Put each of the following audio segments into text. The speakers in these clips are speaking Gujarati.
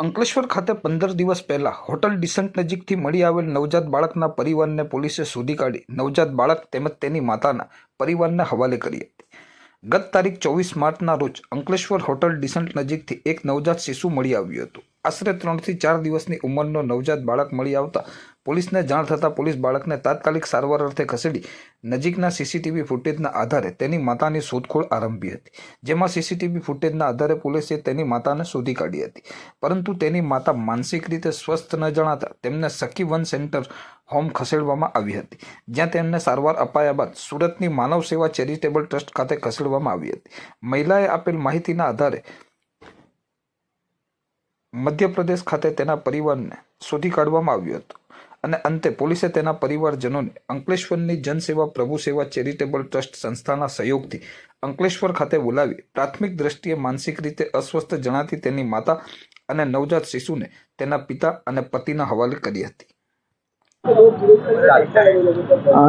અંકલેશ્વર ખાતે 15 દિવસ પહેલા હોટલ ડિસન્ટ નજીકથી મળી આવેલ નવજાત બાળકના પરિવારને પોલીસે શોધી કાઢી નવજાત બાળક તેમજ તેની માતાના પરિવારને હવાલે કરી હતી. ગત તારીખ 24 માર્ચના રોજ અંકલેશ્વર હોટલ ડિસન્ટ નજીકથી એક નવજાત શિશુ મળી આવ્યું હતું. આશરે 3 થી 4 દિવસની ઉંમરનો નવજાત બાળક મળી આવતા પોલીસને જાણ થતાં પોલીસ બાળકને તાત્કાલિક સારવાર અર્થે ખસેડી નજીકના સીસીટીવી ફૂટેજના આધારે તેની માતાની શોધખોળ આરંભી હતી. જેમાં સીસીટીવી ફૂટેજના આધારે પોલીસે તેની માતાને શોધી કાઢી હતી. પરંતુ તેની માતા માનસિક રીતે સ્વસ્થ ન જણાતા તેમને સખી વન સેન્ટર હોમ ખસેડવામાં આવી હતી, જ્યાં તેમને સારવાર અપાયા બાદ સુરતની માનવ સેવા ચેરિટેબલ ટ્રસ્ટ ખાતે ખસેડવામાં આવી હતી. મહિલાએ આપેલ માહિતીના આધારે મધ્યપ્રદેશ ખાતે તેના પરિવારને શોધી કાઢવામાં આવ્યો હતો અને અંતે પોલીસે તેના પરિવારજનોને અંકલેશ્વરની જનસેવા પ્રભુ સેવા ચેરિટેબલ ટ્રસ્ટ સંસ્થાના સહયોગથી અંકલેશ્વર ખાતે બોલાવી પ્રાથમિક દ્રષ્ટિએ માનસિક રીતે અસ્વસ્થ જણાતી તેની માતા અને નવજાત શિશુને તેના પિતા અને પતિના હવાલે કરી હતી.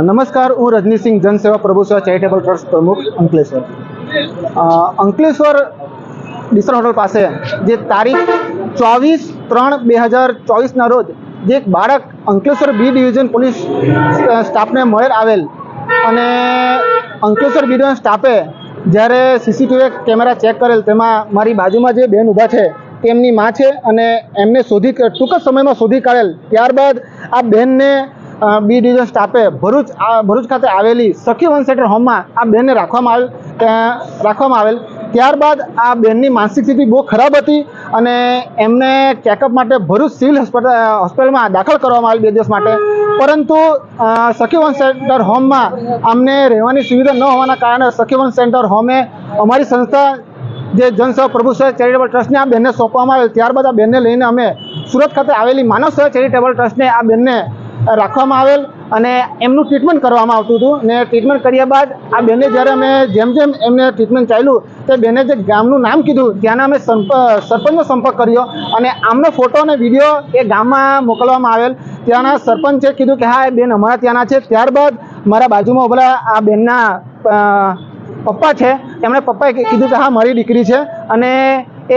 નમસ્કાર, હું રજનીસિંહ જનસેવા પ્રભુ સેવા ચેરિટેબલ ટ્રસ્ટ પ્રમુખ અંકલેશ્વર. અંકલેશ્વર ડિસન્ટ હોટલ પાસે જે તારીખ 24/3/2024ના રોજ જે એક બાળક અંકલેશ્વર બી ડિવિઝન પોલીસ સ્ટાફને મળેલ આવેલ અને અંકલેશ્વર બી ડિવિઝન સ્ટાફે જ્યારે સીસીટીવી કેમેરા ચેક કરેલ તેમાં મારી બાજુમાં જે બેન ઊભા છે તેમની માં છે અને એમને ટૂંક જ સમયમાં શોધી કાઢેલ. ત્યારબાદ આ બેનને બી ડિવિઝન સ્ટાફે ભરૂચ ખાતે આવેલી સખી વન સેન્ટર હોમમાં આ બેનને રાખવામાં આવેલ. ત્યારબાદ આ બેનની માનસિક સ્થિતિ બહુ ખરાબ હતી અને એમને ચેકઅપ માટે ભરૂચ સિવિલ હોસ્પિટલમાં દાખલ કરવામાં આવેલ 2 દિવસ માટે. પરંતુ સખી વન સેન્ટર હોમમાં અમને રહેવાની સુવિધા ન હોવાના કારણે સખી વન સેન્ટર હોમે અમારી સંસ્થા જે જનસેવા પ્રભુ સેવા ચેરિટેબલ ટ્રસ્ટને આ બેનને સોંપવામાં આવેલ. ત્યારબાદ આ બેનને લઈને અમે સુરત ખાતે આવેલી માનવ સેવા ચેરિટેબલ ટ્રસ્ટને આ બેનને રાખવામાં આવેલ અને એમનું ટ્રીટમેન્ટ કરવામાં આવતું હતું. ને ટ્રીટમેન્ટ કર્યા બાદ આ બેનને જ્યારે અમે જેમ એમને ટ્રીટમેન્ટ ચાલ્યું તે બેને જે ગામનું નામ કીધું ત્યાંના અમે સરપંચનો સંપર્ક કર્યો અને આમનો ફોટો અને વિડીયો એ ગામમાં મોકલવામાં આવેલ. ત્યાંના સરપંચે કીધું કે હા, એ બેન અમારા ત્યાંના છે. ત્યારબાદ મારા બાજુમાં ઉભેલા આ બેનના પપ્પા છે, એમણે પપ્પાએ કીધું કે હા, મારી દીકરી છે અને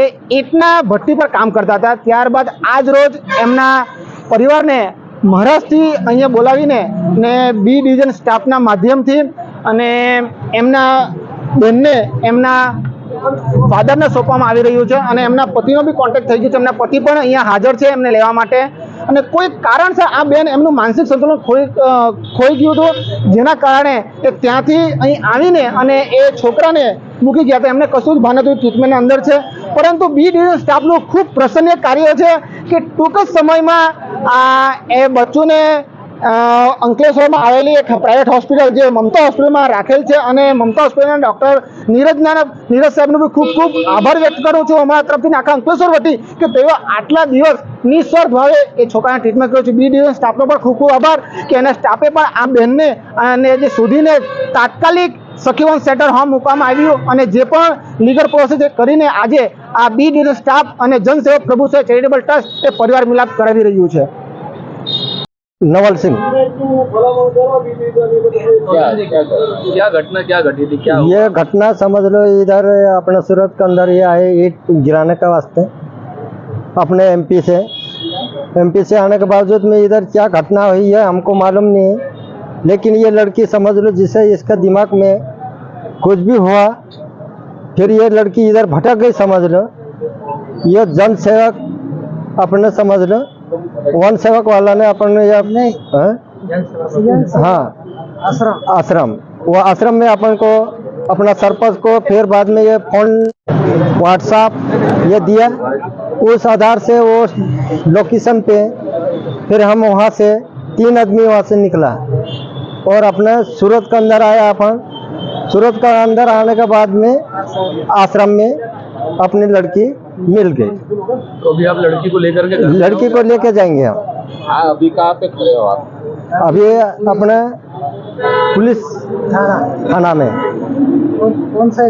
એ ઈંટના ભઠ્ઠી પર કામ કરતા હતા. ત્યારબાદ આજ રોજ એમના પરિવારને મહારાષ્ટ્રથી અહીંયા બોલાવીને ને બી ડિવિઝન સ્ટાફના માધ્યમથી અને એમના બેનને એમના ફાધરને સોંપવામાં આવી રહ્યું છે અને એમના પતિનો બી કોન્ટેક્ટ થઈ ગયો છે. એમના પતિ પણ અહીંયા હાજર છે એમને લેવા માટે અને કોઈ કારણસર આ બેન એમનું માનસિક સંતુલન ખોઈ ગયું હતું, જેના કારણે એ ત્યાંથી અહીં આવીને અને એ છોકરાને મૂકી ગયા હતા. એમને કશું જ ભાન નથી, ટ્રીટમેન્ટની અંદર છે. પરંતુ બી ડિવિઝન સ્ટાફનું ખૂબ પ્રસન્ન કાર્ય છે કે ટૂંક જ સમયમાં એ બચ્ચુને અંકલેશ્વરમાં આવેલી એક પ્રાઇવેટ હોસ્પિટલ જે મમતા હોસ્પિટલમાં રાખેલ છે અને મમતા હોસ્પિટલના ડૉક્ટર નીરજ સાહેબનો બી ખૂબ ખૂબ આભાર વ્યક્ત કરું છું અમારા તરફથી આખા અંકલેશ્વર વતી કે તેઓ આટલા દિવસ નિસ્વાર્થ ભાવે એ છોકરાને ટ્રીટમેન્ટ કર્યું છે. બી ડિવિઝન સ્ટાફનો પણ ખૂબ ખૂબ આભાર કે એના સ્ટાફે પણ આ બહેનને અને જે શોધીને તાત્કાલિક સખી વન સેન્ટર હોમ મૂકવામાં આવ્યું અને જે પણ લીગલ પ્રોસેસ કરીને આજે આ બી ડિવિઝન સ્ટાફ અને જનસેવા પ્રભુ સેવા ચેરિટેબલ ટ્રસ્ટ એ પરિવાર મિલાપ કરાવી રહ્યું છે. नवल सिंह। क्या घटना घटी थी? क्या ये घटना समझ लो इधर अपने सूरत के अंदर ये आए ईंट गिराने के वास्ते अपने एमपी से आने के बावजूद में इधर क्या घटना हुई है हमको मालूम नहीं है, लेकिन ये लड़की समझ लो जिसे इसका दिमाग में कुछ भी हुआ फिर ये लड़की इधर भटक गई समझ लो. ये जन सेवक अपने समझ लो वन सेवक वाला ने अपन हाँ आश्रम वो आश्रम में अपन को अपना सरपंच को फिर बाद में ये फोन व्हाट्सएप ये दिया. उस आधार से वो लोकेशन पे फिर हम वहाँ से 3 आदमी वहाँ से निकला और अपने सूरत के अंदर आया. अपन सूरत का अंदर आने के बाद में आश्रम में अपनी लड़की मिल गई. तो अभी आप लड़की को लेकर के लड़की को लेके जाएंगे हम. अभी कहाँ पे खड़े हो आप? अभी अपने पुलिस थाना में. कौन सा